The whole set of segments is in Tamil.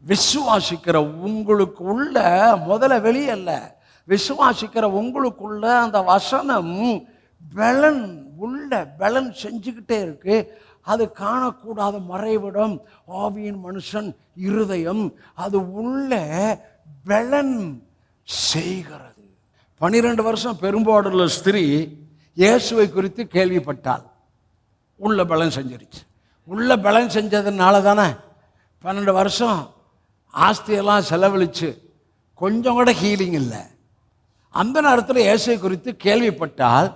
விசுவாசிக்கிற உங்களுக்கு உள்ள, முதல்ல வெளியல்ல, விசுவாசிக்கிற உங்களுக்குள்ள அந்த வசனம் பலன் உள்ள பலன் செஞ்சுக்கிட்டே இருக்கு. அது காணக்கூடாத மறைவிடம் ஆவியின் மனுஷன் இருதயம், அது உள்ள பலன் செய்கிறது. 12 வருஷம் பெரும்பாடுள்ள ஸ்திரீ இயேசுவை குறித்து கேள்விப்பட்டாள். உள்ள பலன் செஞ்சிருச்சு. உள்ள பலன் செஞ்சதுனால தானே 12 வருஷம் ஆஸ்தியெல்லாம் செலவழிச்சு கொஞ்சம் கூட ஹீலிங் இல்லை. அந்த நேரத்தில் இயேசுவை குறித்து கேள்விப்பட்டால்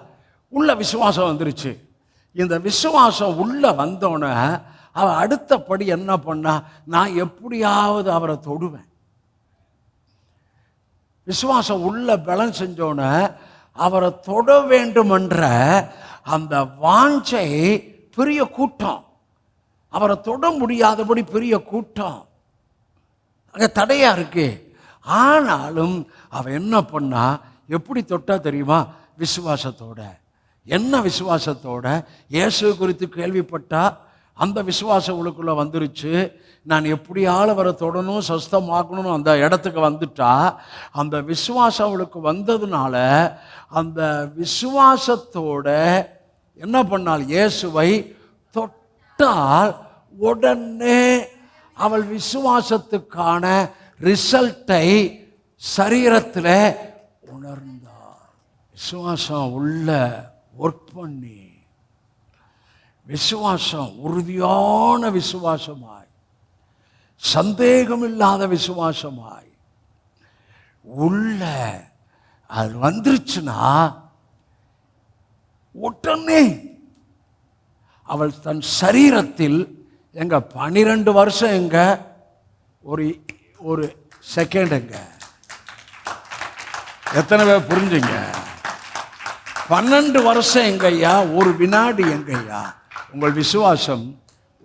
உள்ள விசுவாசம் வந்துருச்சு. இந்த விசுவாசம் உள்ள வந்தோன்னே அவள் அடுத்தபடி என்ன பண்ணா, நான் எப்படியாவது அவரை தொடுவேன். விசுவாசம் உள்ள பலன் செஞ்சோன்னே அவரை தொட வேண்டுமென்ற அந்த வாஞ்சை, பெரிய கூட்டம், அவரை தொட முடியாதபடி பெரிய கூட்டம் அங்கே தடையா இருக்கு. ஆனாலும் அவ என்ன பண்ணா, எப்படி தொட்டா தெரியுமா? விசுவாசத்தோட. என்ன விசுவாசத்தோட? இயேசு குறித்து கேள்விப்பட்டா அந்த விசுவாசம் உங்களுக்குள்ள வந்துருச்சு. நான் எப்படியாவது அவரை தொடணும், சஸ்தமாக்கணும், அந்த இடத்துக்கு வந்துட்டா. அந்த விசுவாசம் அவளுக்கு வந்ததுனால அந்த விசுவாசத்தோட என்ன பண்ணால், இயேசுவை தொட்டால் உடனே அவள் விசுவாசத்துக்கான ரிசல்ட்டை சரீரத்தில் உணர்ந்தார். விசுவாசம் உள்ள ஒர்க் பண்ணி, விசுவாசம் உறுதியான விசுவாசமாய், சந்தேகம் இல்லாத விசுவாசமாய் உள்ள அது வந்துருச்சுன்னா உடனே அவள் தன் சரீரத்தில், எங்க 12 வருஷம் எங்க, ஒரு செகண்ட் எங்க, எத்தனை பேர் புரிஞ்சுங்க? 12 வருஷம் எங்கய்யா, ஒரு வினாடி எங்கய்யா? உங்கள் விசுவாசம்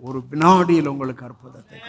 ஒரு வினாடியில் உங்களுக்கு அற்புதத்தை